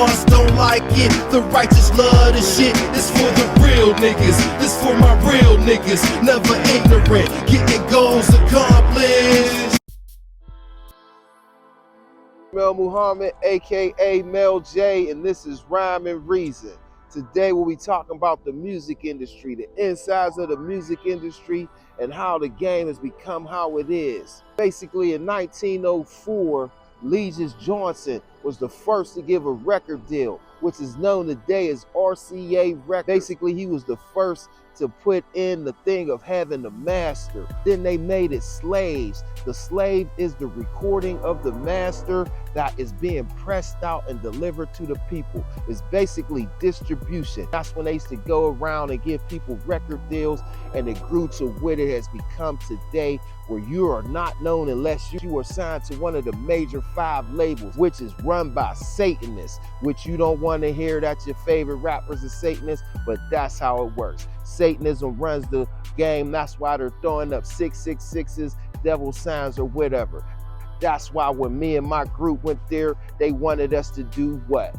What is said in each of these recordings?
gods don't like it, the righteous love this shit. This for the real niggas, this for my real niggas. Never ignorant, getting goals accomplished. Ishmael Muhammad, aka Mel Jay, and this is Rhyme and Reason. Today we'll be talking about the music industry, the insides of the music industry, and how the game has become how it is. Basically, in 1904, Legis Johnson was the first to give a record deal, which is known today as RCA Records. Basically, he was the first to put in the thing of having the master. Then they made it slaves. The slave is the recording of the master that is being pressed out and delivered to the people. It's basically distribution. That's when they used to go around and give people record deals, and it grew to what it has become today, where you are not known unless you are signed to one of the major 5 labels, which is run by Satanists, which you don't want to hear that your favorite rappers are Satanists, but that's how it works. Satanism runs the game. That's why they're throwing up 666s, devil signs, or whatever. That's why when me and my group went there, they wanted us to do what?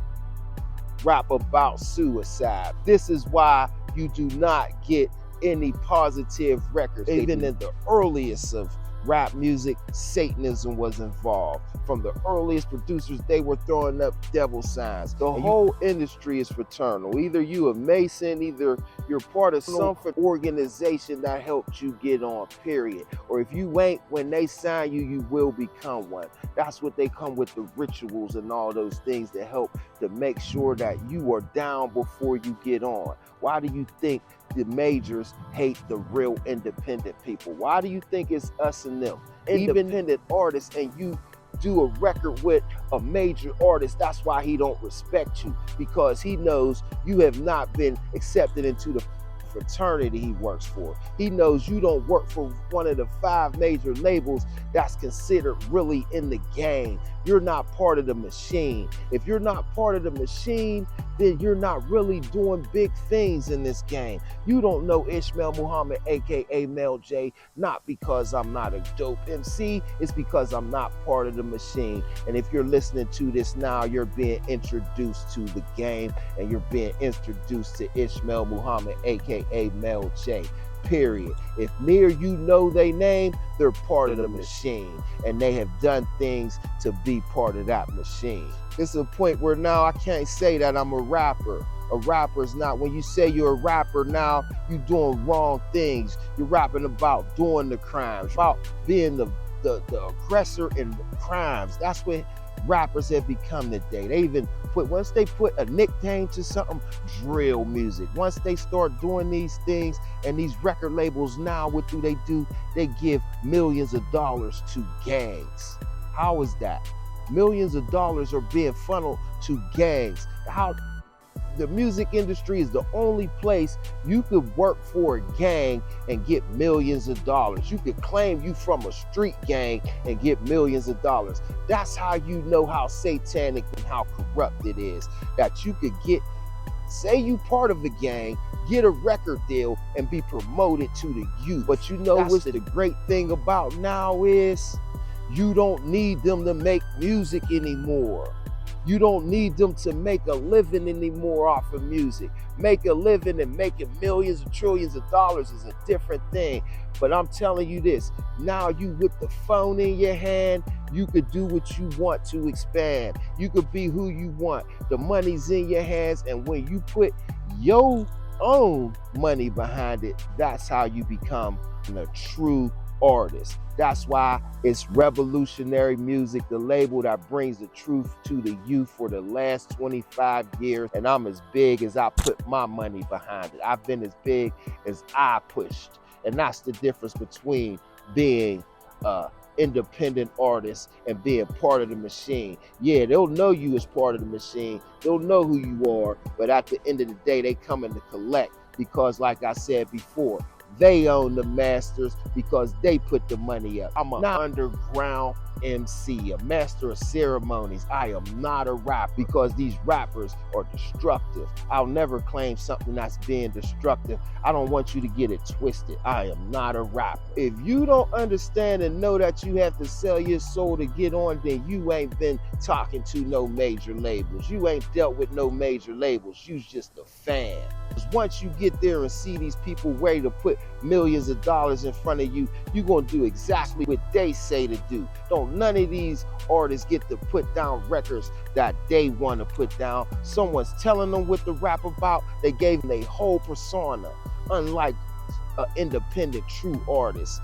Rap about suicide. This is why you do not get any positive records. Even in the earliest of rap music, Satanism was involved. From the earliest producers, they were throwing up devil signs. The whole industry is fraternal. Either you a Mason, either you're part of some organization that helped you get on, period. Or if you ain't, when they sign you, you will become one. That's what they come with, the rituals and all those things that help to make sure that you are down before you get on. Why do you think the majors hate the real independent people? Why do you think it's us and them? Independent artists, and you do a record with a major artist, that's why he don't respect you, because he knows you have not been accepted into the fraternity he works for. He knows you don't work for one of the 5 major labels that's considered really in the game. You're not part of the machine. If you're not part of the machine, then you're not really doing big things in this game. You don't know Ishmael Muhammad, aka Mel Jay, not because I'm not a dope MC, it's because I'm not part of the machine. And if you're listening to this now, you're being introduced to the game, and you're being introduced to Ishmael Muhammad, aka Mel Jay. Period. If me or you know their name, they're part of the machine, and they have done things to be part of that machine. It's a point where now I can't say that I'm a rapper. A rapper is not, when you say you're a rapper now, you're doing wrong things. You're rapping about doing the crimes, about being the aggressor in the crimes. That's what rappers have become today. They even once they put a nickname to something, drill music. Once they start doing these things, and these record labels now, what do? They give millions of dollars to gangs. How is that? Millions of dollars are being funneled to gangs. How? The music industry is the only place you could work for a gang and get millions of dollars. You could claim you from a street gang and get millions of dollars. That's how you know how satanic and how corrupt it is. That you could get, say you part of a gang, get a record deal, and be promoted to the youth. But you know what's the great thing about now is, you don't need them to make music anymore. You don't need them to make a living anymore off of music. Make a living and making millions and trillions of dollars is a different thing. But I'm telling you this, now you with the phone in your hand, you could do what you want to expand. You could be who you want. The money's in your hands, and when you put your own money behind it, that's how you become a true artist. That's why it's Revolutionary Music, the label that brings the truth to the youth for the last 25 years. And I'm as big as I put my money behind it. I've been as big as I pushed. And that's the difference between being independent artist and being part of the machine. Yeah, they'll know you as part of the machine. They'll know who you are. But at the end of the day, they come in to collect, because like I said before, They own the masters because they put the money up. I'm an underground MC, a master of ceremonies. I am not a rapper because these rappers are destructive. I'll never claim something that's being destructive. I don't want you to get it twisted. I am not a rapper. If you don't understand and know that you have to sell your soul to get on, then you ain't been talking to no major labels. You ain't dealt with no major labels. You's just a fan. Once you get there and see these people ready to put millions of dollars in front of you, you're going to do exactly what they say to do. Don't none of these artists get to put down records that they want to put down. Someone's telling them what to rap about. They gave them a whole persona, unlike an independent true artist.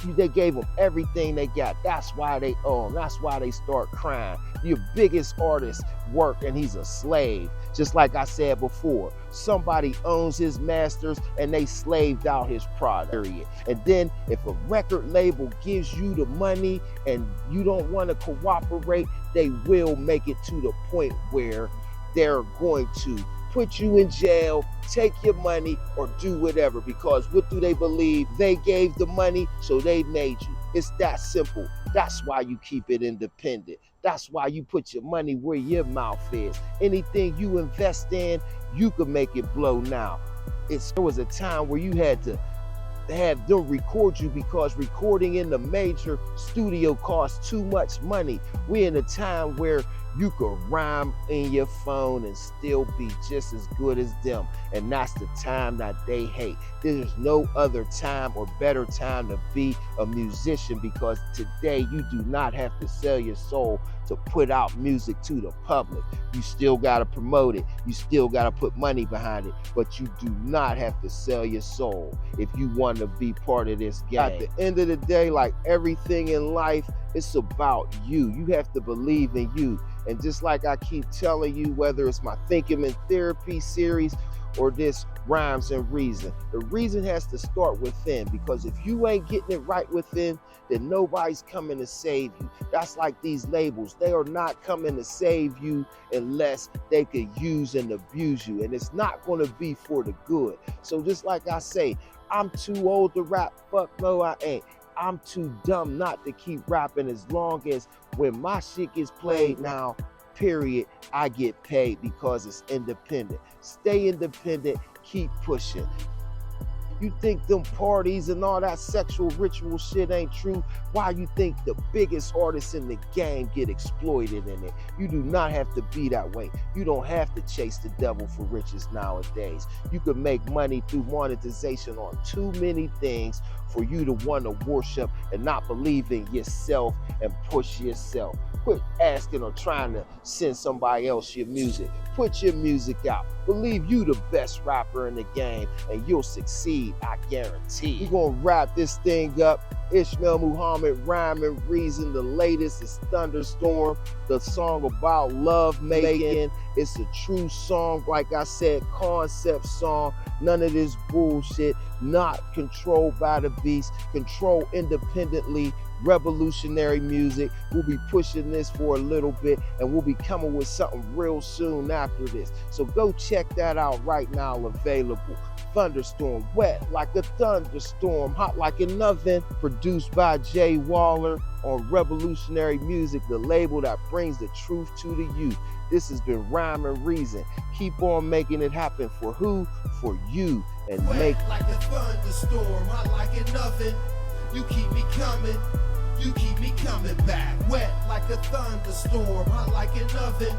They gave them everything they got. That's why they own. That's why they start crying. Your biggest artist work and he's a slave. Just like I said before, somebody owns his masters and they slaved out his product. And then if a record label gives you the money and you don't want to cooperate, they will make it to the point where they're going to put you in jail, take your money, or do whatever, because what do they believe? They gave the money, so they made you. It's that simple. That's why you keep it independent. That's why you put your money where your mouth is. Anything you invest in, you can make it blow now. There was a time where you had to have them record you because recording in the major studio costs too much money. We're in a time where you could rhyme in your phone and still be just as good as them. And that's the time that they hate. There's no other time or better time to be a musician, because today you do not have to sell your soul to put out music to the public. You still got to promote it. You still got to put money behind it, but you do not have to sell your soul if you want to be part of this game. At the end of the day, like everything in life, it's about you. You have to believe in you. And just like I keep telling you, whether it's my Thinking in Therapy series or this Rhymes and Reason, the reason has to start within, because if you ain't getting it right within, then nobody's coming to save you. That's like these labels. They are not coming to save you unless they could use and abuse you. And it's not going to be for the good. So just like I say, I'm too old to rap. Fuck no, I ain't. I'm too dumb not to keep rapping, as long as when my shit gets played now, period, I get paid, because it's independent. Stay independent, keep pushing. You think them parties and all that sexual ritual shit ain't true? Why you think the biggest artists in the game get exploited in it? You do not have to be that way. You don't have to chase the devil for riches nowadays. You can make money through monetization on too many things for you to want to worship and not believe in yourself and push yourself. Quit asking or trying to send somebody else your music. Put your music out. Believe you the best rapper in the game and you'll succeed, I guarantee. We're gonna wrap this thing up. Ishmael Muhammad, Rhyme and Reason. The latest is Thunderstorm, the song about love making. It's a true song, like I said, concept song. None of this bullshit. Not controlled by the beast. Controlled independently. Revolutionary music. We'll be pushing this for a little bit, and we'll be coming with something real soon after this. So go check that out right now, available. Thunderstorm, wet like a thunderstorm, hot like an oven. Produced by Jay Waller on Revolutionary Music, the label that brings the truth to the youth. This has been Rhyme and Reason. Keep on making it happen. For who? For you. And wet make like a thunderstorm, hot like an oven. You keep me coming. You keep me coming back. Wet like a thunderstorm, hot like an oven.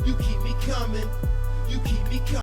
You keep me coming. You keep me coming.